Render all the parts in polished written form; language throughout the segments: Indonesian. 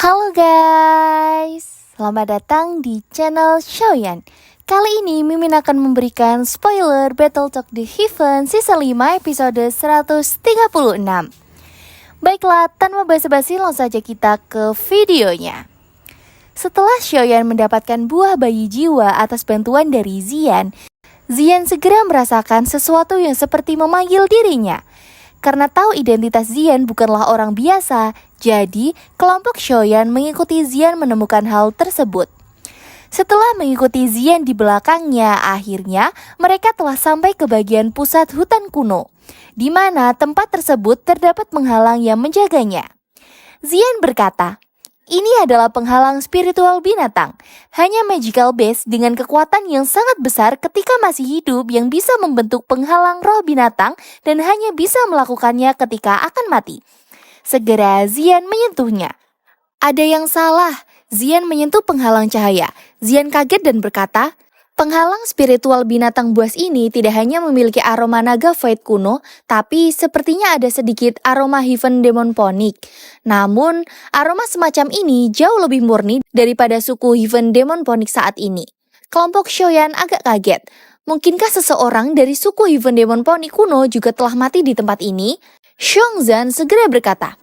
Halo guys, selamat datang di channel Xiaoyan. Kali ini Mimin akan memberikan spoiler Battle Talk The Heaven Season 5 episode 136. Baiklah, tanpa basa-basi langsung saja kita ke videonya. Setelah Xiaoyan mendapatkan buah bayi jiwa atas bantuan dari Zian, Zian segera merasakan sesuatu yang seperti memanggil dirinya. Karena tahu identitas Zian bukanlah orang biasa, jadi kelompok Xiaoyan mengikuti Zian menemukan hal tersebut. Setelah mengikuti Zian di belakangnya, akhirnya mereka telah sampai ke bagian pusat hutan kuno, di mana tempat tersebut terdapat penghalang yang menjaganya. Zian berkata, "Ini adalah penghalang spiritual binatang, hanya magical base dengan kekuatan yang sangat besar ketika masih hidup yang bisa membentuk penghalang roh binatang dan hanya bisa melakukannya ketika akan mati." Segera Zian menyentuhnya. Ada yang salah, Zian menyentuh penghalang cahaya. Zian kaget dan berkata, "Penghalang spiritual binatang buas ini tidak hanya memiliki aroma naga void kuno, tapi sepertinya ada sedikit aroma Heaven Demonic. Namun, aroma semacam ini jauh lebih murni daripada suku Heaven Demonic saat ini." Kelompok Xiaoyan agak kaget. Mungkinkah seseorang dari suku Heaven Demonic kuno juga telah mati di tempat ini? Xiongzhan segera berkata,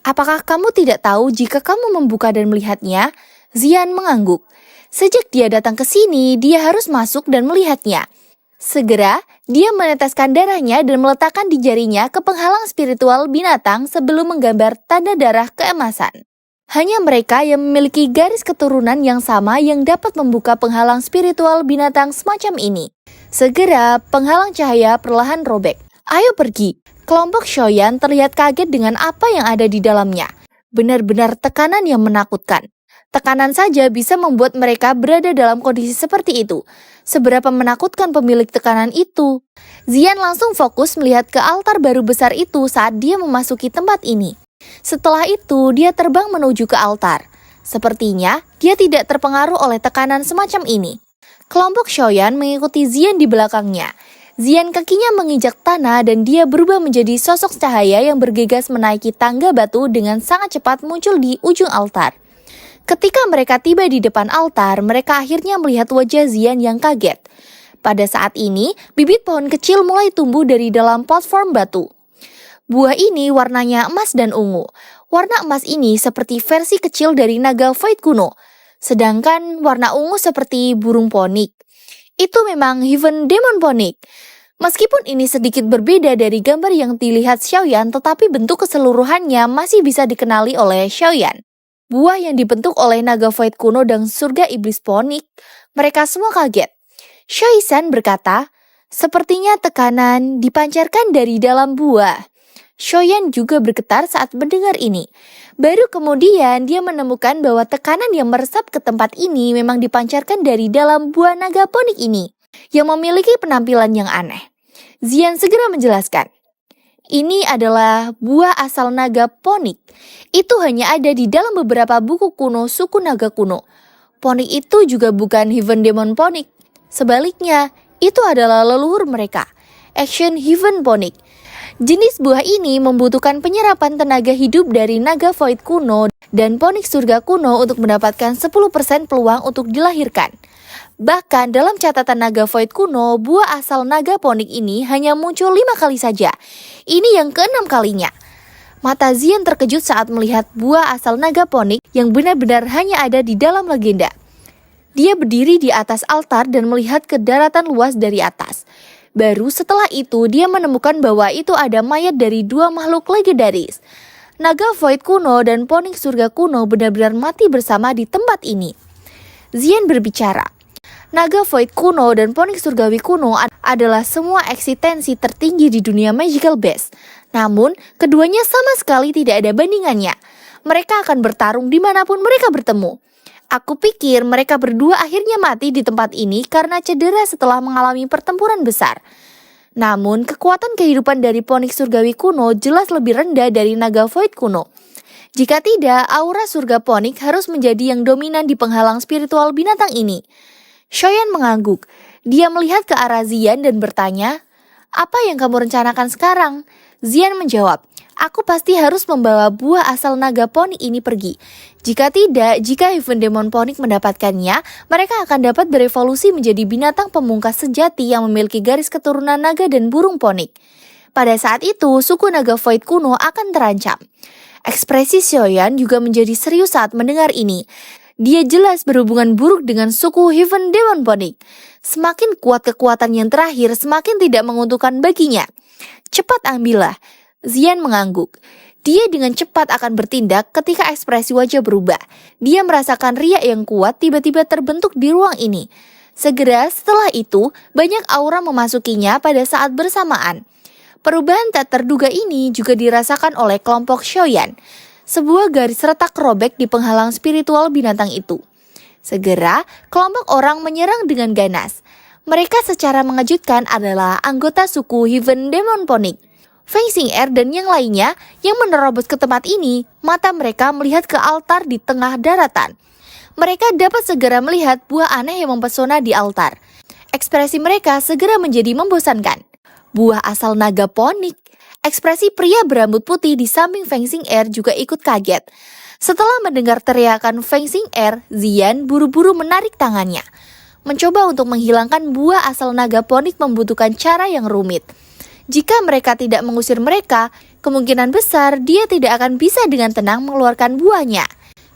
"Apakah kamu tidak tahu jika kamu membuka dan melihatnya?" Zian mengangguk. Sejak dia datang ke sini, dia harus masuk dan melihatnya. Segera, dia meneteskan darahnya dan meletakkan di jarinya ke penghalang spiritual binatang sebelum menggambar tanda darah keemasan. Hanya mereka yang memiliki garis keturunan yang sama yang dapat membuka penghalang spiritual binatang semacam ini. Segera, penghalang cahaya perlahan robek. "Ayo pergi." Kelompok Xiaoyan terlihat kaget dengan apa yang ada di dalamnya. Benar-benar tekanan yang menakutkan. Tekanan saja bisa membuat mereka berada dalam kondisi seperti itu. Seberapa menakutkan pemilik tekanan itu? Zian langsung fokus melihat ke altar baru besar itu saat dia memasuki tempat ini. Setelah itu, dia terbang menuju ke altar. Sepertinya, dia tidak terpengaruh oleh tekanan semacam ini. Kelompok Xiaoyan mengikuti Zian di belakangnya. Zian kakinya menginjak tanah dan dia berubah menjadi sosok cahaya yang bergegas menaiki tangga batu dengan sangat cepat muncul di ujung altar. Ketika mereka tiba di depan altar, mereka akhirnya melihat wajah Zian yang kaget. Pada saat ini, bibit pohon kecil mulai tumbuh dari dalam platform batu. Buah ini warnanya emas dan ungu. Warna emas ini seperti versi kecil dari naga void kuno, sedangkan warna ungu seperti burung ponik. Itu memang Heaven Demonic. Meskipun ini sedikit berbeda dari gambar yang dilihat Xiaoyan, tetapi bentuk keseluruhannya masih bisa dikenali oleh Xiaoyan. Buah yang dibentuk oleh naga void kuno dan surga iblis ponik. Mereka semua kaget. Xiaoyan berkata, "Sepertinya tekanan dipancarkan dari dalam buah." Xiaoyan juga bergetar saat mendengar ini. Baru kemudian dia menemukan bahwa tekanan yang meresap ke tempat ini memang dipancarkan dari dalam buah naga ponik ini, yang memiliki penampilan yang aneh. Zian segera menjelaskan, "Ini adalah buah asal naga ponik. Itu hanya ada di dalam beberapa buku kuno suku naga kuno. Ponik itu juga bukan Heaven Demonic. Sebaliknya, itu adalah leluhur mereka, Ancient Heaven Ponik. Jenis buah ini membutuhkan penyerapan tenaga hidup dari naga void kuno dan ponik surga kuno untuk mendapatkan 10% peluang untuk dilahirkan. Bahkan dalam catatan naga void kuno, buah asal naga ponik ini hanya muncul 5 kali saja. Ini yang ke-6 kalinya. Mata Zian terkejut saat melihat buah asal naga ponik yang benar-benar hanya ada di dalam legenda. Dia berdiri di atas altar dan melihat ke daratan luas dari atas. Baru setelah itu dia menemukan bahwa itu ada mayat dari 2 makhluk legendaris. Naga void kuno dan ponik surga kuno benar-benar mati bersama di tempat ini. Zian berbicara, "Naga void kuno dan ponik surgawi kuno adalah semua eksistensi tertinggi di dunia magical base. Namun, keduanya sama sekali tidak ada bandingannya. Mereka akan bertarung dimanapun mereka bertemu. Aku pikir mereka berdua akhirnya mati di tempat ini karena cedera setelah mengalami pertempuran besar. Namun, kekuatan kehidupan dari ponik surgawi kuno jelas lebih rendah dari naga void kuno. Jika tidak, aura surga ponik harus menjadi yang dominan di penghalang spiritual binatang ini." Xiaoyan mengangguk. Dia melihat ke arah Zian dan bertanya, "Apa yang kamu rencanakan sekarang?" Zian menjawab, Aku pasti harus membawa buah asal naga ponik ini pergi. Jika tidak, jika Heaven Demon Ponik mendapatkannya, mereka akan dapat berevolusi menjadi binatang pemungkas sejati yang memiliki garis keturunan naga dan burung ponik. Pada saat itu, suku naga Void kuno akan terancam. Ekspresi Xiaoyan juga menjadi serius saat mendengar ini. Dia jelas berhubungan buruk dengan suku Heaven Demon Ponik. Semakin kuat kekuatan yang terakhir, semakin tidak menguntungkan baginya. Cepat ambillah. Xian mengangguk. Dia dengan cepat akan bertindak ketika ekspresi wajah berubah. Dia merasakan riak yang kuat tiba-tiba terbentuk di ruang ini. Segera setelah itu, banyak aura memasukinya pada saat bersamaan. Perubahan tak terduga ini juga dirasakan oleh kelompok Xiaoyan. Sebuah garis retak robek di penghalang spiritual binatang itu. Segera, kelompok orang menyerang dengan ganas. Mereka secara mengejutkan adalah anggota suku Heaven Demon Ponik. Feng Xing'er dan yang lainnya yang menerobos ke tempat ini, mata mereka melihat ke altar di tengah daratan. Mereka dapat segera melihat buah aneh yang mempesona di altar. Ekspresi mereka segera menjadi membosankan. Buah asal naga ponik. Ekspresi pria berambut putih di samping Feng Xing'er juga ikut kaget. Setelah mendengar teriakan Feng Xing'er, Xian buru-buru menarik tangannya. Mencoba untuk menghilangkan buah asal naga ponik membutuhkan cara yang rumit. Jika mereka tidak mengusir mereka, kemungkinan besar dia tidak akan bisa dengan tenang mengeluarkan buahnya.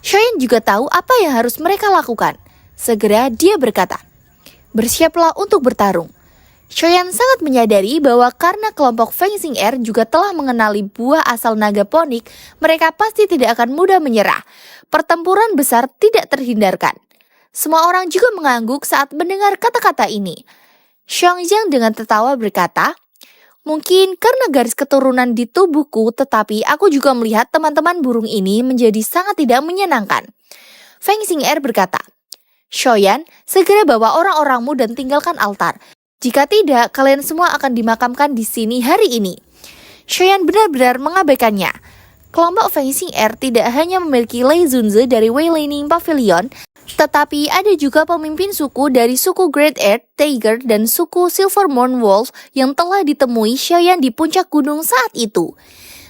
Xiaoyan juga tahu apa yang harus mereka lakukan. Segera dia berkata, "Bersiaplah untuk bertarung." Xiaoyan sangat menyadari bahwa karena kelompok Feng Xing'er juga telah mengenali buah asal naga ponik, mereka pasti tidak akan mudah menyerah. Pertempuran besar tidak terhindarkan. Semua orang juga mengangguk saat mendengar kata-kata ini. Xiangjiang dengan tertawa berkata, "Mungkin karena garis keturunan di tubuhku, tetapi aku juga melihat teman-teman burung ini menjadi sangat tidak menyenangkan." Feng Xing'er berkata, "Xiaoyan, segera bawa orang-orangmu dan tinggalkan altar. Jika tidak, kalian semua akan dimakamkan di sini hari ini." Xiaoyan benar-benar mengabaikannya. Kelompok Feng Xing'er tidak hanya memiliki Lei Zunze dari Wailing Pavilion, tetapi ada juga pemimpin suku dari suku Great Earth Tiger dan suku Silvermoon Wolf yang telah ditemui Xiaoyan di puncak gunung saat itu.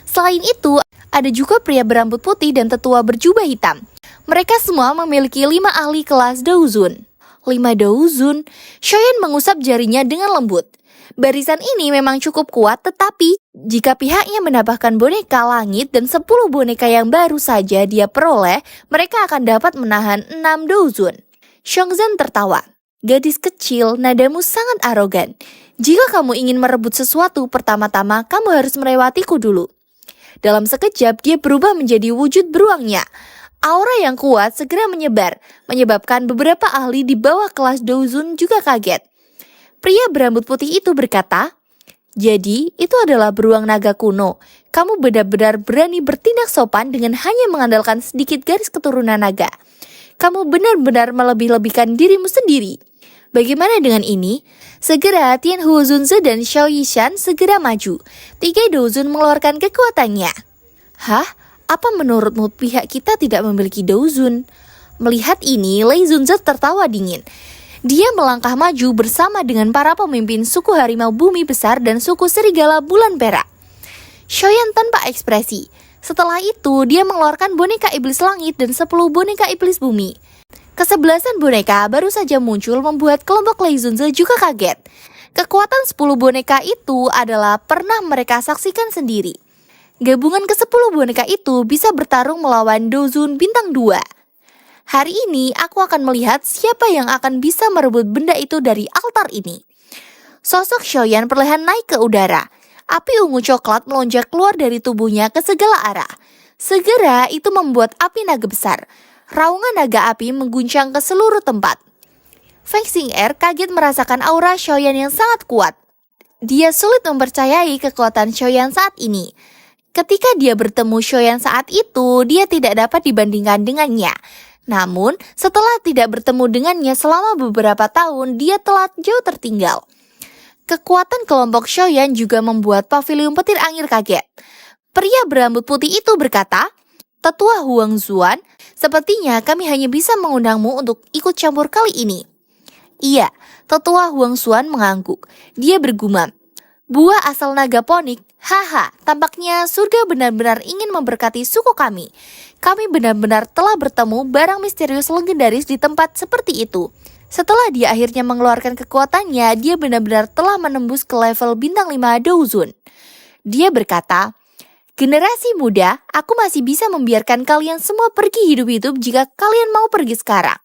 Selain itu, ada juga pria berambut putih dan tetua berjubah hitam. Mereka semua memiliki 5 ahli kelas Douzun. 5 Douzun, Xiaoyan mengusap jarinya dengan lembut. Barisan ini memang cukup kuat, tetapi jika pihaknya menambahkan boneka langit dan 10 boneka yang baru saja dia peroleh, mereka akan dapat menahan 6 Douzun. Xiongzhen tertawa. "Gadis kecil, nadamu sangat arogan. Jika kamu ingin merebut sesuatu, pertama-tama kamu harus melewatiku dulu." Dalam sekejap, dia berubah menjadi wujud beruangnya. Aura yang kuat segera menyebar, menyebabkan beberapa ahli di bawah kelas Douzun juga kaget. Pria berambut putih itu berkata, "Jadi, itu adalah beruang naga kuno. Kamu benar-benar berani bertindak sopan dengan hanya mengandalkan sedikit garis keturunan naga. Kamu benar-benar melebih-lebihkan dirimu sendiri. Bagaimana dengan ini?" Segera Tian Huozunze dan Xiao Yishan segera maju. 3 Douzun mengeluarkan kekuatannya. "Hah? Apa menurutmu pihak kita tidak memiliki Douzun?" Melihat ini, Lei Zunze tertawa dingin. Dia melangkah maju bersama dengan para pemimpin suku harimau bumi besar dan suku serigala bulan perak. Xiaoyan tanpa ekspresi. Setelah itu, dia mengeluarkan boneka iblis langit dan 10 boneka iblis bumi. Kesebelasan boneka baru saja muncul membuat kelompok Lei Zunze juga kaget. Kekuatan 10 boneka itu adalah pernah mereka saksikan sendiri. Gabungan ke-10 boneka itu bisa bertarung melawan Douzun bintang 2. Hari ini aku akan melihat siapa yang akan bisa merebut benda itu dari altar ini. Sosok Xiaoyan perlahan naik ke udara. Api ungu coklat melonjak keluar dari tubuhnya ke segala arah. Segera itu membuat api naga besar. Raungan naga api mengguncang ke seluruh tempat. Feng Xing'er kaget merasakan aura Xiaoyan yang sangat kuat. Dia sulit mempercayai kekuatan Xiaoyan saat ini. Ketika dia bertemu Xiaoyan saat itu, dia tidak dapat dibandingkan dengannya. Namun, setelah tidak bertemu dengannya selama beberapa tahun, dia telah jauh tertinggal. Kekuatan kelompok Xiaoyan juga membuat pavilion petir angin kaget. Pria berambut putih itu berkata, "Tetua Huang Zuan, sepertinya kami hanya bisa mengundangmu untuk ikut campur kali ini." Iya, Tetua Huang Zuan mengangguk. Dia bergumam, Buah asal naga ponik, haha, tampaknya surga benar-benar ingin memberkati suku kami. Kami benar-benar telah bertemu barang misterius legendaris di tempat seperti itu. Setelah dia akhirnya mengeluarkan kekuatannya, dia benar-benar telah menembus ke level bintang 5 Douzun. Dia berkata, "Generasi muda, aku masih bisa membiarkan kalian semua pergi hidup-hidup jika kalian mau pergi sekarang."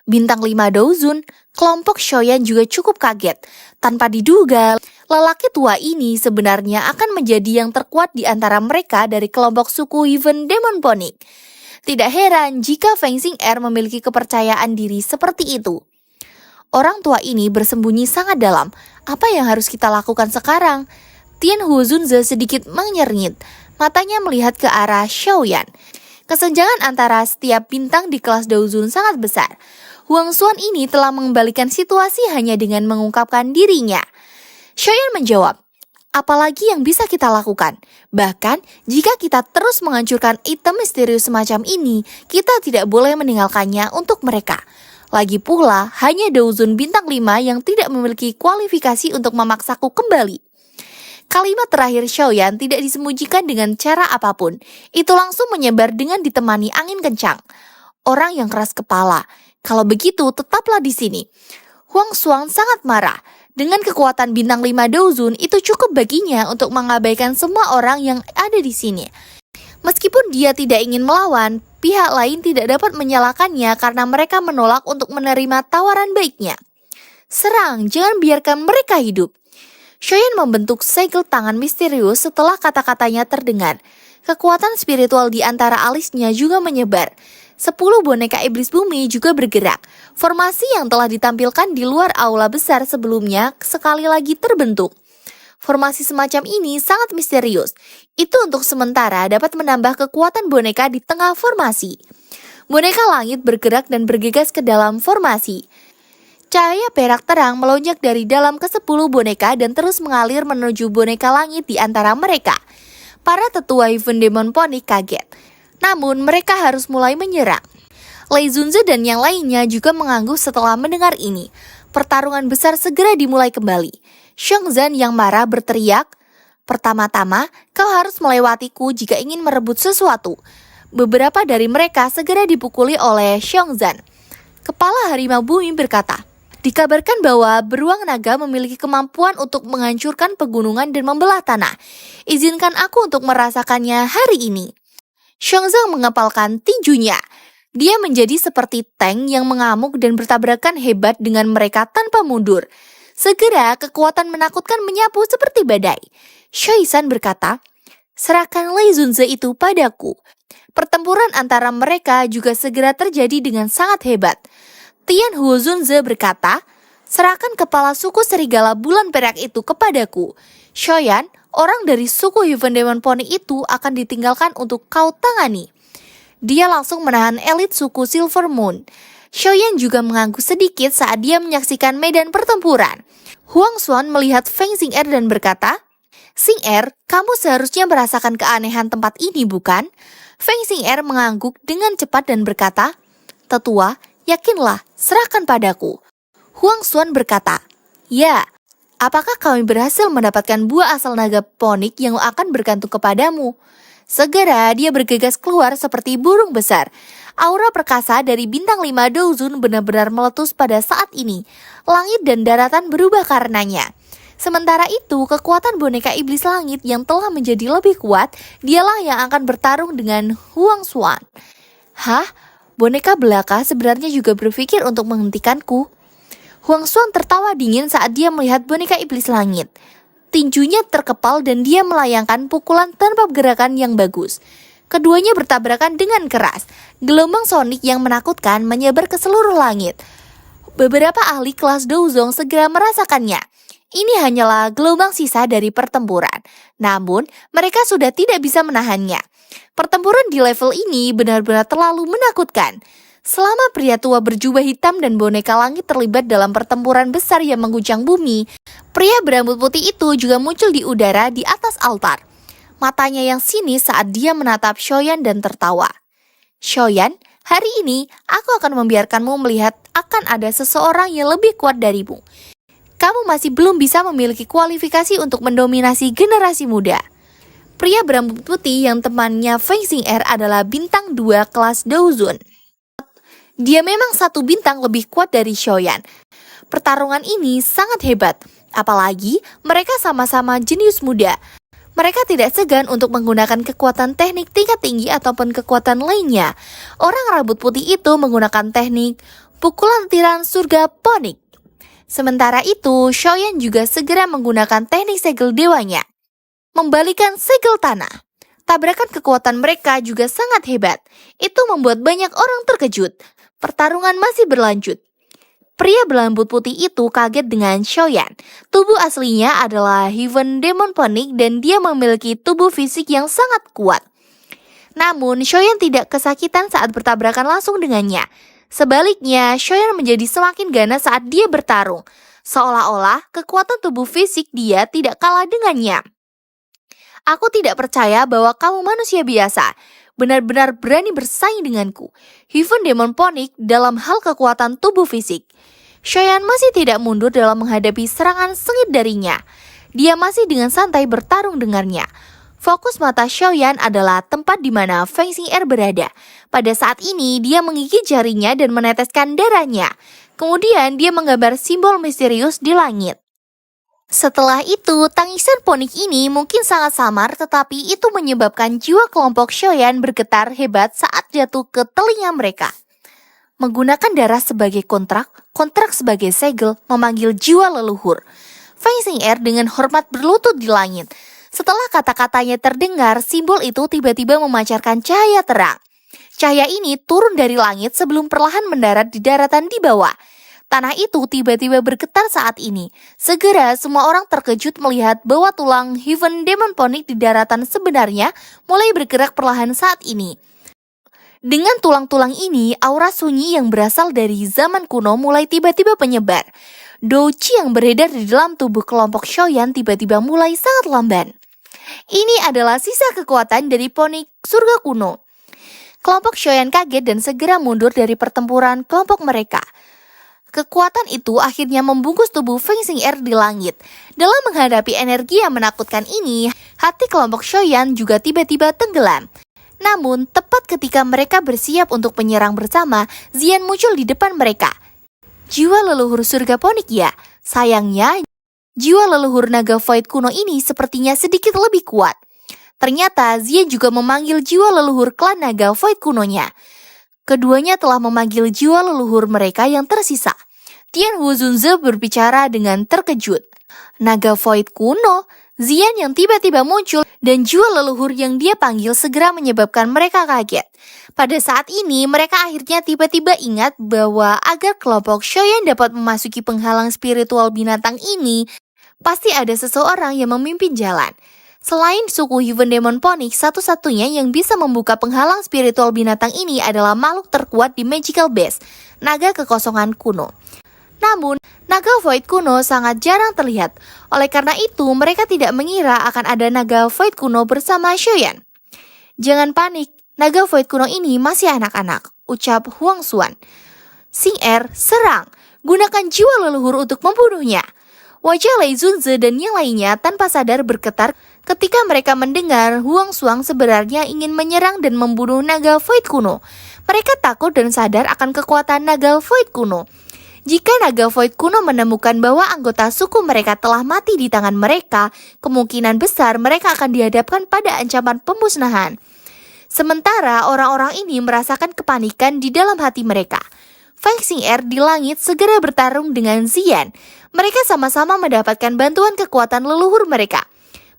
Bintang 5 Douzun, kelompok Shoyan juga cukup kaget. Tanpa diduga, lelaki tua ini sebenarnya akan menjadi yang terkuat di antara mereka dari kelompok suku Heaven Demon Ponic. Tidak heran jika Feng Xing'er memiliki kepercayaan diri seperti itu. Orang tua ini bersembunyi sangat dalam. Apa yang harus kita lakukan sekarang? Tian Huzunze sedikit menyernit. Matanya melihat ke arah Xiaoyan. Kesenjangan antara setiap bintang di kelas Douzun sangat besar. Huang Xuan ini telah mengembalikan situasi hanya dengan mengungkapkan dirinya. Xiaoyan menjawab, "Apalagi yang bisa kita lakukan? Bahkan, jika kita terus menghancurkan item misterius semacam ini, kita tidak boleh meninggalkannya untuk mereka. Lagi pula, hanya Douzun bintang 5 yang tidak memiliki kualifikasi untuk memaksaku kembali." Kalimat terakhir Xiaoyan tidak disembunyikan dengan cara apapun. Itu langsung menyebar dengan ditemani angin kencang. Orang yang keras kepala. Kalau begitu, tetaplah di sini. Huang Xuan sangat marah. Dengan kekuatan bintang 5 Douzun, itu cukup baginya untuk mengabaikan semua orang yang ada di sini. Meskipun dia tidak ingin melawan, pihak lain tidak dapat menyalahkannya karena mereka menolak untuk menerima tawaran baiknya. Serang, jangan biarkan mereka hidup. Xiaoyan membentuk segel tangan misterius setelah kata-katanya terdengar. Kekuatan spiritual di antara alisnya juga menyebar. 10 boneka iblis bumi juga bergerak. Formasi yang telah ditampilkan di luar aula besar sebelumnya sekali lagi terbentuk. Formasi semacam ini sangat misterius. Itu untuk sementara dapat menambah kekuatan boneka di tengah formasi. Boneka langit bergerak dan bergegas ke dalam formasi. Cahaya perak terang melonjak dari dalam ke-10 boneka dan terus mengalir menuju boneka langit di antara mereka. Para tetua Heaven Demon Ponic kaget. Namun mereka harus mulai menyerang. Lei Zunze dan yang lainnya juga mengangguk setelah mendengar ini. Pertarungan besar segera dimulai kembali. Xiongzhan yang marah berteriak, "Pertama-tama, kau harus melewatiku jika ingin merebut sesuatu." Beberapa dari mereka segera dipukuli oleh Xiongzhan. Kepala harimau bumi berkata, "Dikabarkan bahwa beruang naga memiliki kemampuan untuk menghancurkan pegunungan dan membelah tanah. Izinkan aku untuk merasakannya hari ini." Xiongzhan mengepalkan tinjunya. Dia menjadi seperti tank yang mengamuk dan bertabrakan hebat dengan mereka tanpa mundur. Segera kekuatan menakutkan menyapu seperti badai. Shoizan berkata, "Serahkan Lei Zunze itu padaku." Pertempuran antara mereka juga segera terjadi dengan sangat hebat. Tian Huzunze berkata, "Serahkan kepala suku serigala bulan perak itu kepadaku. Xiaoyan, orang dari suku Heaven Demon Pony itu akan ditinggalkan untuk kau tangani." Dia langsung menahan elit suku Silver Moon. Xiaoyan juga mengangguk sedikit saat dia menyaksikan medan pertempuran. Huang Xuan melihat Feng Xing'er dan berkata, "Xing'er, kamu seharusnya merasakan keanehan tempat ini, bukan?" Feng Xing'er mengangguk dengan cepat dan berkata, "Tetua, yakinlah, serahkan padaku." Huang Xuan berkata, "Ya, apakah kami berhasil mendapatkan buah asal naga ponik yang akan bergantung kepadamu?" Segera dia bergegas keluar seperti burung besar. Aura perkasa dari bintang 5 Douzun benar-benar meletus pada saat ini. Langit dan daratan berubah karenanya. Sementara itu, kekuatan boneka iblis langit yang telah menjadi lebih kuat, dialah yang akan bertarung dengan Huang Xuan. "Hah? Boneka belaka sebenarnya juga berpikir untuk menghentikanku." Huang Xuan tertawa dingin saat dia melihat boneka iblis langit. Tinjunya terkepal dan dia melayangkan pukulan tanpa gerakan yang bagus. Keduanya bertabrakan dengan keras. Gelombang sonik yang menakutkan menyebar ke seluruh langit. Beberapa ahli kelas Douzong segera merasakannya. Ini hanyalah gelombang sisa dari pertempuran. Namun, mereka sudah tidak bisa menahannya. Pertempuran di level ini benar-benar terlalu menakutkan. Selama pria tua berjubah hitam dan boneka langit terlibat dalam pertempuran besar yang mengguncang bumi, pria berambut putih itu juga muncul di udara di atas altar. Matanya yang sinis saat dia menatap Xiaoyan dan tertawa. "Xiaoyan, hari ini aku akan membiarkanmu melihat akan ada seseorang yang lebih kuat darimu." kamu masih belum bisa memiliki kualifikasi untuk mendominasi generasi muda. Pria berambut putih yang temannya Feng Xing'er adalah bintang 2 kelas Douzun. Dia memang satu bintang lebih kuat dari Xiaoyan. Pertarungan ini sangat hebat, apalagi mereka sama-sama jenius muda. Mereka tidak segan untuk menggunakan kekuatan teknik tingkat tinggi ataupun kekuatan lainnya. Orang rambut putih itu menggunakan teknik pukulan tiran surga ponik. Sementara itu, Xiaoyan juga segera menggunakan teknik segel dewanya, membalikan segel tanah. Tabrakan kekuatan mereka juga sangat hebat. Itu membuat banyak orang terkejut. Pertarungan masih berlanjut. Pria berambut putih itu kaget dengan Xiaoyan. Tubuh aslinya adalah Heaven Demon Ponic dan dia memiliki tubuh fisik yang sangat kuat. Namun, Xiaoyan tidak kesakitan saat bertabrakan langsung dengannya. Sebaliknya, Xiaoyan menjadi semakin ganas saat dia bertarung. Seolah-olah kekuatan tubuh fisik dia tidak kalah dengannya. Aku tidak percaya bahwa kamu manusia biasa. Benar-benar berani bersaing denganku. Heaven Demon Ponic dalam hal kekuatan tubuh fisik. Xiaoyan masih tidak mundur dalam menghadapi serangan sengit darinya. Dia masih dengan santai bertarung dengannya. Fokus mata Xiaoyan adalah tempat di mana Feng Xing'er berada. Pada saat ini, dia menggigit jarinya dan meneteskan darahnya. Kemudian, dia menggambar simbol misterius di langit. Setelah itu, tangisan ponik ini mungkin sangat samar, tetapi itu menyebabkan jiwa kelompok Xiaoyan bergetar hebat saat jatuh ke telinga mereka. Menggunakan darah sebagai kontrak sebagai segel, memanggil jiwa leluhur. Feng Xing'er dengan hormat berlutut di langit. Setelah kata-katanya terdengar, simbol itu tiba-tiba memancarkan cahaya terang. Cahaya ini turun dari langit sebelum perlahan mendarat di daratan di bawah. Tanah itu tiba-tiba bergetar saat ini. Segera semua orang terkejut melihat bahwa tulang Heaven Demon Ponic di daratan sebenarnya mulai bergerak perlahan saat ini. Dengan tulang-tulang ini, aura sunyi yang berasal dari zaman kuno mulai tiba-tiba menyebar. Douqi yang beredar di dalam tubuh kelompok Xiaoyan tiba-tiba mulai sangat lamban. Ini adalah sisa kekuatan dari Ponic surga kuno. Kelompok Xiaoyan kaget dan segera mundur dari pertempuran kelompok mereka. Kekuatan itu akhirnya membungkus tubuh Feng Xing'er di langit. Dalam menghadapi energi yang menakutkan ini, hati kelompok Xiaoyan juga tiba-tiba tenggelam. Namun, tepat ketika mereka bersiap untuk menyerang bersama, Xian muncul di depan mereka. Jiwa leluhur surga ponik ya. Sayangnya, jiwa leluhur naga void kuno ini sepertinya sedikit lebih kuat. Ternyata, Xian juga memanggil jiwa leluhur klan naga void kunonya. Keduanya telah memanggil jiwa leluhur mereka yang tersisa. Tian Huzunze berbicara dengan terkejut. Naga void kuno, Xian yang tiba-tiba muncul dan jiwa leluhur yang dia panggil segera menyebabkan mereka kaget. Pada saat ini, mereka akhirnya tiba-tiba ingat bahwa agar kelompok Xiaoyan dapat memasuki penghalang spiritual binatang ini, pasti ada seseorang yang memimpin jalan. Selain suku Heaven Demon Ponic, satu-satunya yang bisa membuka penghalang spiritual binatang ini adalah makhluk terkuat di Magical Base, naga kekosongan kuno. Namun, naga void kuno sangat jarang terlihat. Oleh karena itu, mereka tidak mengira akan ada naga void kuno bersama Xiaoyan. Jangan panik, naga void kuno ini masih anak-anak, ucap Huang Xuan. Xing'er, serang. Gunakan jiwa leluhur untuk membunuhnya. Wajah Lei Zunze dan yang lainnya tanpa sadar bergetar ketika mereka mendengar Huang Xuan sebenarnya ingin menyerang dan membunuh naga void kuno. Mereka takut dan sadar akan kekuatan naga void kuno. Jika naga void kuno menemukan bahwa anggota suku mereka telah mati di tangan mereka, kemungkinan besar mereka akan dihadapkan pada ancaman pemusnahan. Sementara orang-orang ini merasakan kepanikan di dalam hati mereka. Feng Xing'er di langit segera bertarung dengan Xian. Mereka sama-sama mendapatkan bantuan kekuatan leluhur mereka.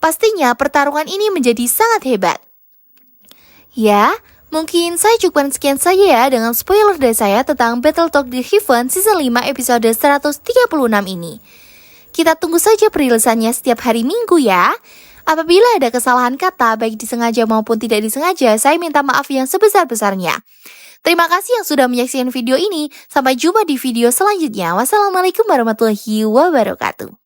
Pastinya pertarungan ini menjadi sangat hebat. Ya, mungkin saya cukupkan sekian saja ya dengan spoiler dari saya tentang Battle Talk The Heaven Season 5 episode 136 ini. Kita tunggu saja perilisannya setiap hari Minggu ya. Apabila ada kesalahan kata, baik disengaja maupun tidak disengaja, saya minta maaf yang sebesar-besarnya. Terima kasih yang sudah menyaksikan video ini. Sampai jumpa di video selanjutnya. Wassalamualaikum warahmatullahi wabarakatuh.